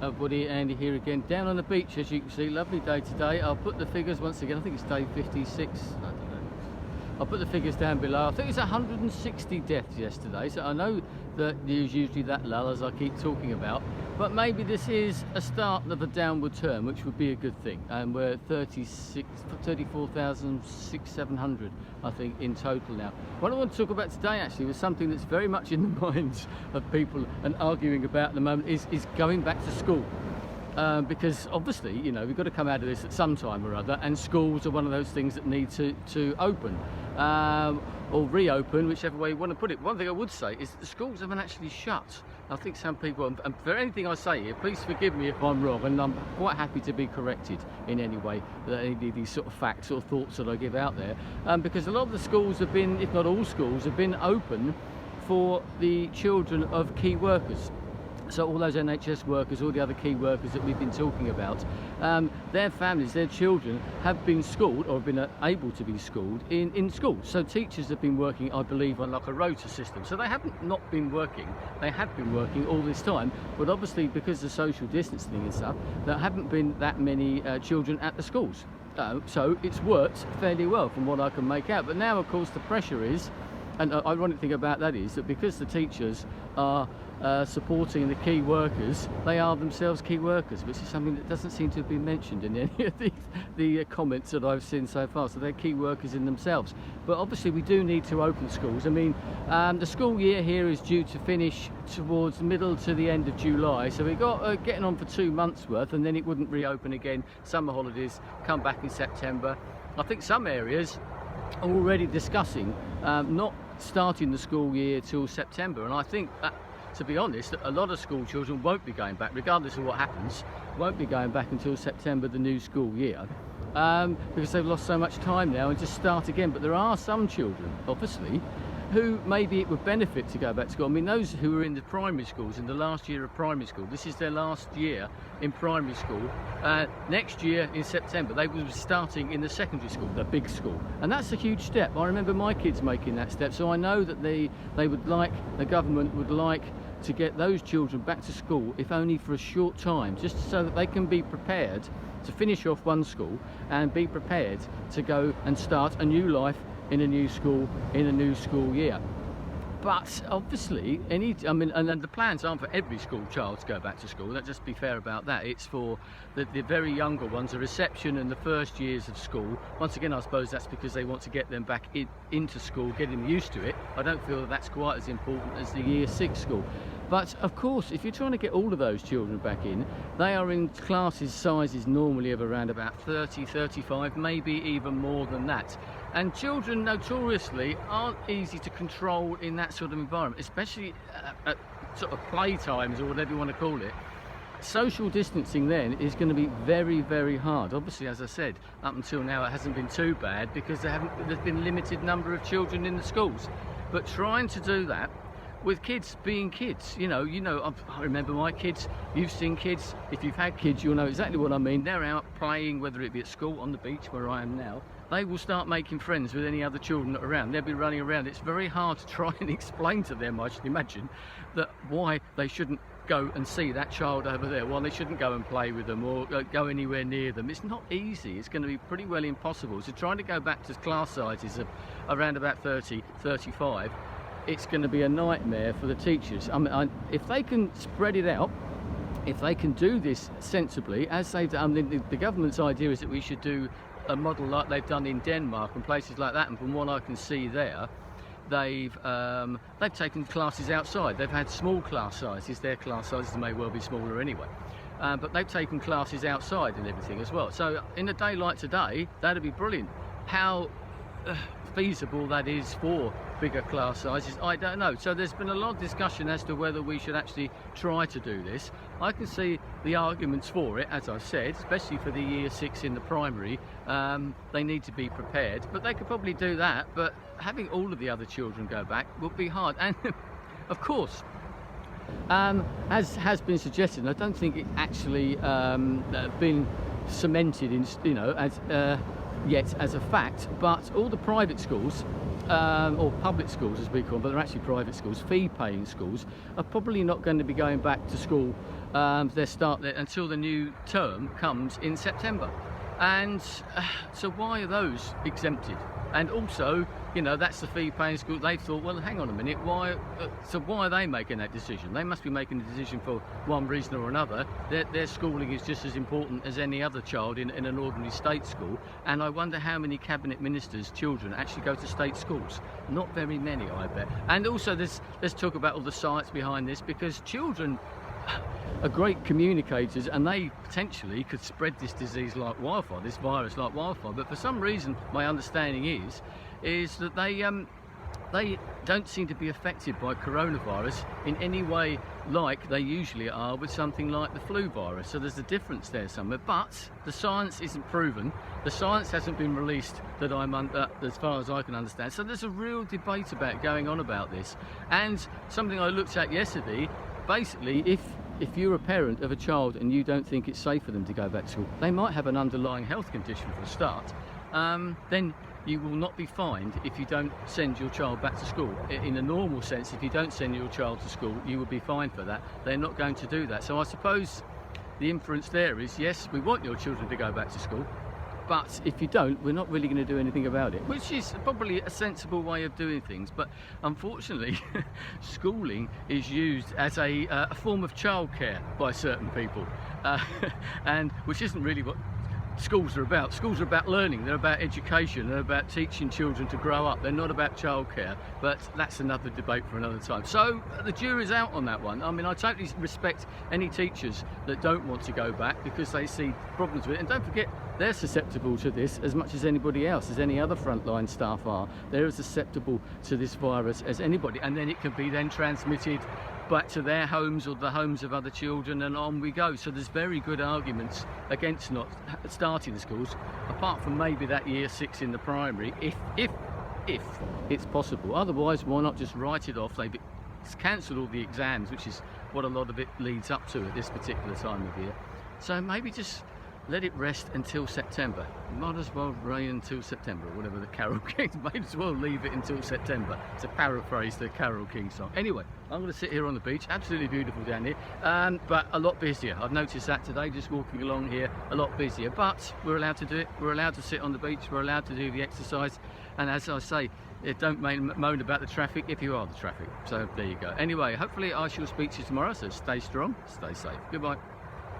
Buddy Andy here again, down on the beach as you can see. Lovely day today. I'll put the figures once again. I think it's day 56. I don't know. I'll put the figures down below. I think it's 160 deaths yesterday, so I know that there's usually that lull, as I keep talking about, but maybe this is a start of a downward turn, which would be a good thing. And we're 34,700, I think, in total now. What I want to talk about today actually was something that's very much in the minds of people and arguing about at the moment is going back to school. Because obviously, you know, we've got to come out of this at some time or other, and schools are one of those things that need to open or reopen, whichever way you want to put it. One thing I would say is that the schools haven't actually shut. I think some people, and for anything I say here, please forgive me if I'm wrong, and I'm quite happy to be corrected in any way, any of these sort of facts or thoughts that I give out there, because a lot of the schools have been, if not all schools, have been open for the children of key workers. So all those NHS workers, all the other key workers that we've been talking about, their families, their children have been schooled or have been able to be schooled in schools. So teachers have been working, I believe, on like a rota system. So they haven't not been working, they have been working all this time, but obviously because of social distancing and stuff, there haven't been that many children at the schools. So it's worked fairly well from what I can make out. But now, of course, the pressure is, and the ironic thing about that is that because the teachers are supporting the key workers, they are themselves key workers, which is something that doesn't seem to have been mentioned in any of the comments that I've seen so far. So they're key workers in themselves. But obviously we do need to open schools. I mean, the school year here is due to finish towards the middle to the end of July, so we've got getting on for 2 months worth, and then it wouldn't reopen again. Summer holidays come back in September. I think some areas are already discussing not starting the school year till September, and I think that, to be honest, a lot of school children won't be going back, regardless of what happens, won't be going back until September, the new school year, because they've lost so much time now and just start again. But there are some children, obviously, who maybe it would benefit to go back to school. I mean, those who are in the primary schools, in the last year of primary school, this is their last year in primary school. Next year in September, they will be starting in the secondary school, the big school. And that's a huge step. I remember my kids making that step, so I know that they would like, the government would like to get those children back to school, if only for a short time, just so that they can be prepared to finish off one school and be prepared to go and start a new life in a new school, in a new school year. But obviously, and the plans aren't for every school child to go back to school. Let's just be fair about that. It's for the very younger ones, the reception and the first years of school. Once again, I suppose that's because they want to get them back into school, get them used to it. I don't feel that that's quite as important as the year 6 school. But of course, if you're trying to get all of those children back in, they are in classes sizes normally of around about 30, 35, maybe even more than that. And children notoriously aren't easy to control in that sort of environment, especially at sort of play times or whatever you want to call it. Social distancing then is going to be very, very hard. Obviously, as I said, up until now it hasn't been too bad because there's been limited number of children in the schools. But trying to do that with kids being kids, you know, I remember my kids, you've seen kids, if you've had kids, you'll know exactly what I mean. They're out playing, whether it be at school, on the beach where I am now. They will start making friends with any other children around. They'll be running around. It's very hard to try and explain to them, I should imagine, that why they shouldn't go and see that child over there, why they shouldn't go and play with them or go anywhere near them. It's not easy. It's going to be pretty well impossible. So trying to go back to class sizes of around about 30, 35, it's going to be a nightmare for the teachers. I mean, if they can spread it out, if they can do this sensibly, as they've done, the government's idea is that we should do a model like they've done in Denmark and places like that. And from what I can see there, they've taken classes outside. They've had small class sizes. Their class sizes may well be smaller anyway. But they've taken classes outside and everything as well. So in a day like today, that'd be brilliant. How feasible that is for bigger class sizes, I don't know. So there's been a lot of discussion as to whether we should actually try to do this. I can see the arguments for it, as I've said, especially for the year 6 in the primary. They need to be prepared, but they could probably do that. But having all of the other children go back would be hard. And of course, as has been suggested, I don't think it actually been cemented in, yet as a fact, but all the private schools, or public schools as we call them, but they're actually private schools, fee-paying schools, are probably not going to be going back to school until the new term comes in September. And so why are those exempted? And also, you know, that's the fee-paying school. They thought, well, hang on a minute, why are they making that decision? They must be making the decision for one reason or another. Their schooling is just as important as any other child in an ordinary state school. And I wonder how many cabinet ministers' children actually go to state schools. Not very many, I bet. And also, let's talk about all the science behind this, because children are great communicators, and they potentially could spread this disease like wildfire, this virus like wildfire. But for some reason, my understanding is that they don't seem to be affected by coronavirus in any way like they usually are with something like the flu virus. So there's a difference there somewhere, but the science isn't proven. The science hasn't been released that as far as I can understand. So there's a real debate going on about this. And something I looked at yesterday, basically, if you're a parent of a child and you don't think it's safe for them to go back to school, they might have an underlying health condition for a start, then you will not be fined if you don't send your child back to school. In a normal sense, if you don't send your child to school, you will be fined for that. They're not going to do that. So I suppose the inference there is, yes, we want your children to go back to school, but if you don't, we're not really going to do anything about it, which is probably a sensible way of doing things. But unfortunately, schooling is used as a form of childcare by certain people, and which isn't really what schools are about. Schools are about learning, they're about education, they're about teaching children to grow up. They're not about childcare, but that's another debate for another time. So the jury's out on that one. I mean, I totally respect any teachers that don't want to go back because they see problems with it. And don't forget, they're susceptible to this as much as anybody else, as any other frontline staff are. They're as susceptible to this virus as anybody, and then it can be then transmitted back to their homes or the homes of other children, and on we go. So there's very good arguments against not starting the schools, apart from maybe that year 6 in the primary, if it's possible. Otherwise, why not just write it off? They've cancelled all the exams, which is what a lot of it leads up to at this particular time of year. So maybe just let it rest until September. Might as well rain until September, or whatever the Carol King, might as well leave it until September, to paraphrase the Carol King song. Anyway, I'm going to sit here on the beach, absolutely beautiful down here, but a lot busier. I've noticed that today, just walking along here, a lot busier, but we're allowed to do it. We're allowed to sit on the beach, we're allowed to do the exercise, and as I say, don't moan about the traffic if you are the traffic. So there you go. Anyway, hopefully I shall speak to you tomorrow, so stay strong, stay safe. Goodbye.